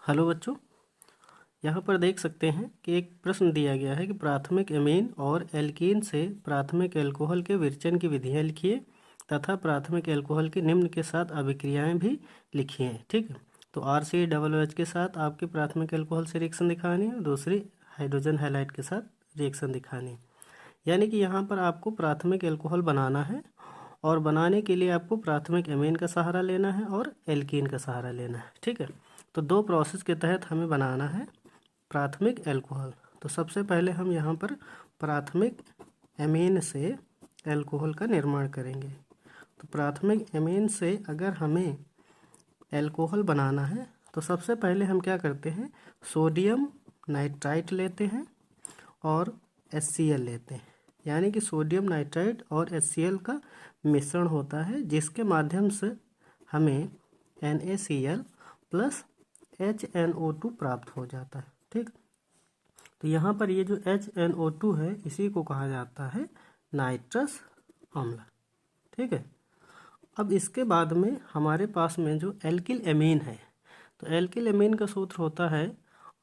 Hello बच्चों, यहाँ पर देख सकते हैं कि एक प्रश्न दिया गया है कि प्राथमिक एमीन और एल्कीन से प्राथमिक एल्कोहल के विरचन की विधियाँ लिखिए तथा प्राथमिक एल्कोहल की निम्न के साथ अभिक्रियाएं भी लिखिए। ठीक है, तो RCOOH के साथ आपके प्राथमिक एल्कोहल से रिएक्शन दिखानी है, दूसरी हाइड्रोजन हैलाइड के साथ रिएक्शन दिखानी है। यानी कि यहाँ पर आपको प्राथमिक एल्कोहल बनाना है और बनाने के लिए आपको प्राथमिक एमीन का सहारा लेना है और एल्कीन का सहारा लेना है। ठीक है, तो दो प्रोसेस के तहत हमें बनाना है प्राथमिक एल्कोहल। तो सबसे पहले हम यहाँ पर प्राथमिक एमीन से एल्कोहल का निर्माण करेंगे। तो प्राथमिक एमीन से अगर हमें एल्कोहल बनाना है तो सबसे पहले हम क्या करते हैं, सोडियम नाइट्राइट लेते हैं और HCl लेते हैं। यानी कि सोडियम नाइट्राइट और HCl का मिश्रण होता है जिसके माध्यम से हमें NaCl प्लस HNO2 प्राप्त हो जाता है। ठीक, तो यहाँ पर ये जो HNO2 है इसी को कहा जाता है नाइट्रस अम्ल। ठीक है, अब इसके बाद में हमारे पास में जो एल्किल एमीन है, तो एल्किल एमीन का सूत्र होता है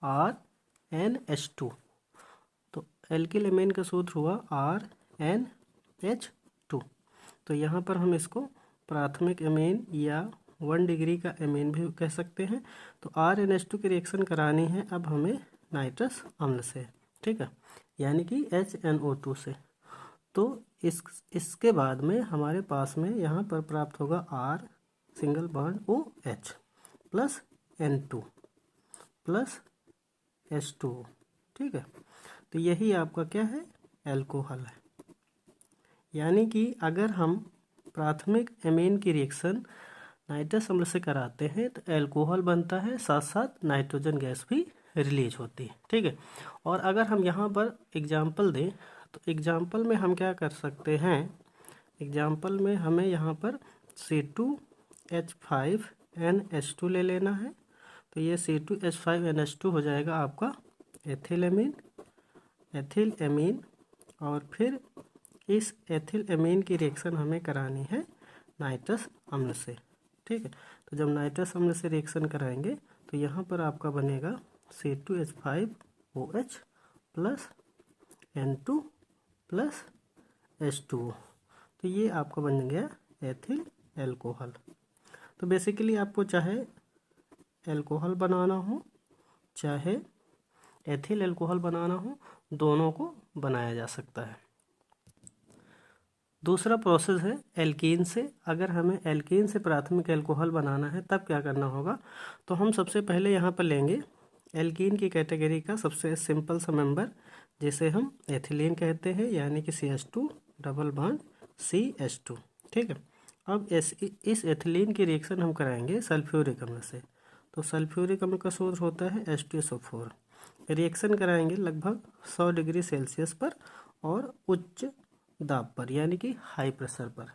RNH2। तो एल्किल एमीन का सूत्र हुआ RNH2। तो यहाँ पर हम इसको प्राथमिक एमीन या 1 डिग्री का एमीन भी कह सकते हैं। तो RNH2 की रिएक्शन करानी है अब हमें नाइट्रस अम्ल से। ठीक है, यानी कि HNO2 से। तो इसके बाद में हमारे पास में यहाँ पर प्राप्त होगा R single bond OH plus N2 plus H2O। ठीक है, तो यही आपका क्या है, एल्कोहल है। यानी कि अगर हम प्राथमिक एमीन की रिएक्शन नाइट्रस अम्ल से कराते हैं तो एल्कोहल बनता है, साथ साथ नाइट्रोजन गैस भी रिलीज होती है। ठीक है, और अगर हम यहाँ पर एग्जाम्पल दें तो एग्जाम्पल में हम क्या कर सकते हैं, एग्जाम्पल में हमें यहाँ पर C2H5NH2 ले लेना है। तो ये C2H5NH2 हो जाएगा आपका एथिल एमीन और फिर इस एथिल एमीन की रिएक्शन हमें करानी है नाइट्रस अम्ल से। ठीक है, तो जब नाइट्रस अम्ल से रिएक्शन कराएंगे तो यहाँ पर आपका बनेगा C2H5OH plus N2 plus H2O। तो ये आपका बन गया एथिल एल्कोहल। तो बेसिकली आपको चाहे एल्कोहल बनाना हो चाहे एथिल एल्कोहल बनाना हो, दोनों को बनाया जा सकता है। दूसरा प्रोसेस है एल्कीन से। अगर हमें एल्कीन से प्राथमिक एल्कोहल बनाना है तब क्या करना होगा, तो हम सबसे पहले यहाँ पर लेंगे एल्कीन की कैटेगरी का सबसे सिंपल सा मेंबर जिसे हम एथिलीन कहते हैं, यानी कि CH2 डबल बॉन्ड CH2। ठीक है, अब इस एथिलीन की रिएक्शन हम कराएंगे सल्फ्यूरिक अम्ल से। तो सल्फ्यूरिक अम्ल का सूत्र होता है H2SO4। रिएक्शन कराएंगे लगभग 100 डिग्री सेल्सियस पर और उच्च दाब पर, यानी कि हाई प्रेशर पर।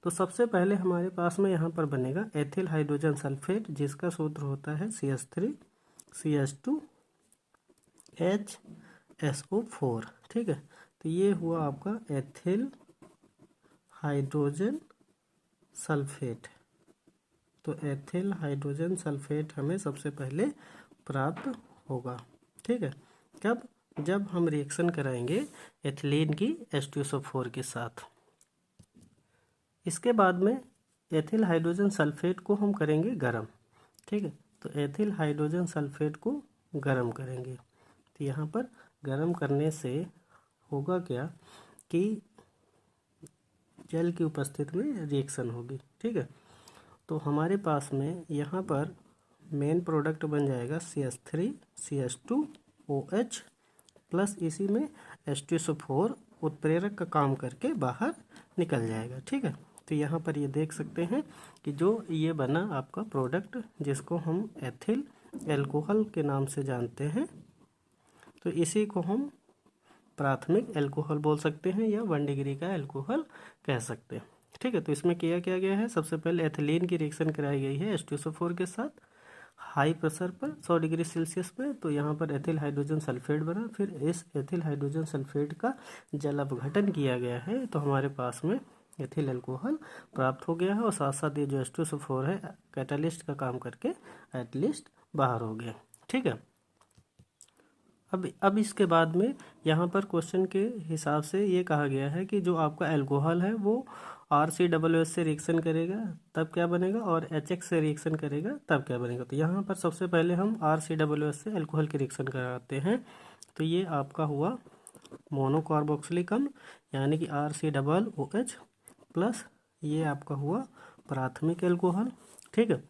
तो सबसे पहले हमारे पास में यहाँ पर बनेगा एथिल हाइड्रोजन सल्फेट जिसका सूत्र होता है CH3CH2HSO4। ठीक है, तो ये हुआ आपका एथिल हाइड्रोजन सल्फेट। तो एथिल हाइड्रोजन सल्फेट हमें सबसे पहले प्राप्त होगा। ठीक है, कब, जब हम रिएक्शन कराएंगे एथिलीन की H2SO4 के साथ। इसके बाद में एथिल हाइड्रोजन सल्फेट को हम करेंगे गरम। ठीक है, तो एथिल हाइड्रोजन सल्फेट को गरम करेंगे। तो यहाँ पर गरम करने से होगा क्या कि जल की उपस्थिति में रिएक्शन होगी। ठीक है, तो हमारे पास में यहाँ पर मेन प्रोडक्ट बन जाएगा CH3CH2OH प्लस इसी में H2SO4 उत्प्रेरक का काम करके बाहर निकल जाएगा। ठीक है, तो यहाँ पर ये देख सकते हैं कि जो ये बना आपका प्रोडक्ट जिसको हम एथिल एल्कोहल के नाम से जानते हैं, तो इसी को हम प्राथमिक एल्कोहल बोल सकते हैं या 1 डिग्री का एल्कोहल कह सकते हैं। ठीक है, तो इसमें किया क्या गया है, सबसे पहले एथिलीन की रिएक्शन कराई गई है H2SO4 के साथ हाई प्रेशर पर 100 डिग्री सेल्सियस पे। तो यहाँ पर एथिल हाइड्रोजन सल्फेट बना, फिर इस एथिल हाइड्रोजन सल्फेट का जल अपघटन किया गया है तो हमारे पास में एथिल अल्कोहल प्राप्त हो गया है और साथ साथ ये जो H2SO4 है कैटालिस्ट का काम करके एटलिस्ट बाहर हो गया। ठीक है। अब इसके बाद में यहाँ पर क्वेश्चन के हिसाब से ये कहा गया है कि जो आपका एल्कोहल है वो RCOOH से रिएक्शन करेगा तब क्या बनेगा, और HX से रिएक्शन करेगा तब क्या बनेगा। तो यहाँ पर सबसे पहले हम RCOOH से एल्कोहल की रिएक्शन कराते हैं। तो ये आपका हुआ मोनोकार्बोक्सिलिक अम्ल यानी कि RCOOH प्लस ये आपका हुआ प्राथमिक एल्कोहल। ठीक है।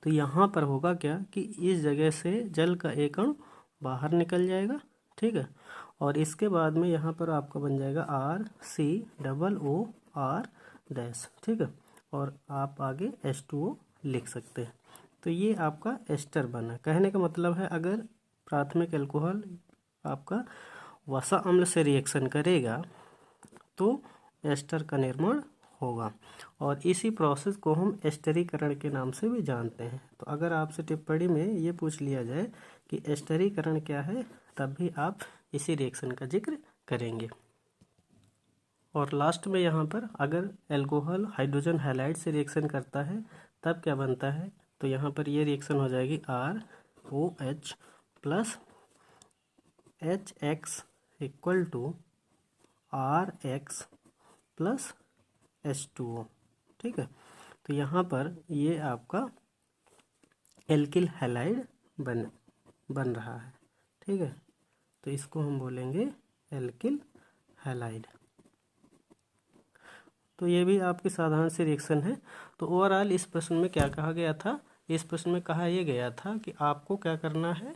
तो यहाँ पर होगा क्या कि इस जगह से जल का एक अणु बाहर निकल जाएगा। ठीक है। और इसके बाद में यहाँ पर आपका बन जाएगा RCOOR-। ठीक है। और आप आगे H2O लिख सकते हैं। तो ये आपका एस्टर बना। कहने का मतलब है अगर प्राथमिक एल्कोहल आपका वसा अम्ल से रिएक्शन करेगा तो एस्टर का निर्माण होगा, और इसी प्रोसेस को हम एस्टरीकरण के नाम से भी जानते हैं। तो अगर आपसे टिप्पणी में ये पूछ लिया जाए कि एस्टरीकरण क्या है, तब भी आप इसी रिएक्शन का जिक्र करेंगे। और लास्ट में यहाँ पर अगर एल्कोहल हाइड्रोजन हैलाइड से रिएक्शन करता है तब क्या बनता है, तो यहाँ पर ये रिएक्शन हो जाएगी ROH plus HX equal to RX plus H2O। ठीक है। तो यहाँ पर ये आपका एल्किल हैलाइड बन रहा है। ठीक है। तो इसको हम बोलेंगे एल्किल हैलाइड। तो ये भी आपकी साधारण सी रिएक्शन है। तो ओवरऑल इस प्रश्न में क्या कहा गया था, इस प्रश्न में कहा यह गया था कि आपको क्या करना है,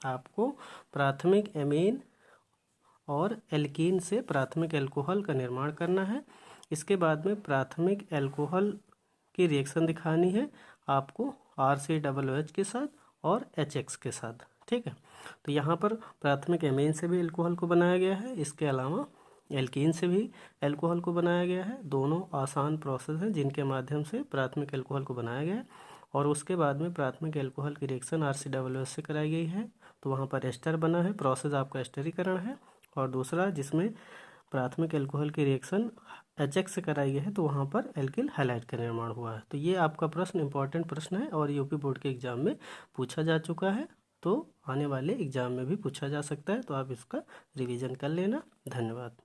आपको प्राथमिक एमीन और एल्कीन से प्राथमिक एल्कोहल का निर्माण करना है। इसके बाद में प्राथमिक एल्कोहल की रिएक्शन दिखानी है आपको RCOOH के साथ और HX के साथ। ठीक है। तो यहाँ पर प्राथमिक एमीन से भी एल्कोहल को बनाया गया है, इसके अलावा एल्कीन से भी एल्कोहल को बनाया गया है। दोनों आसान प्रोसेस हैं जिनके माध्यम से प्राथमिक एल्कोहल को बनाया गया है। और उसके बाद में प्राथमिक एल्कोहल की रिएक्शन RCOOH से कराई गई है, तो वहाँ पर एस्टर बना है, प्रोसेस आपका एस्टरीकरण है। और दूसरा जिसमें प्राथमिक एल्कोहल की रिएक्शन HX से कराई गई है, तो वहाँ पर एल्किल हैलाइड का निर्माण हुआ है। तो ये आपका प्रश्न इंपॉर्टेंट प्रश्न है और यूपी बोर्ड के एग्जाम में पूछा जा चुका है, तो आने वाले एग्जाम में भी पूछा जा सकता है, तो आप इसका रिवीजन कर लेना। धन्यवाद।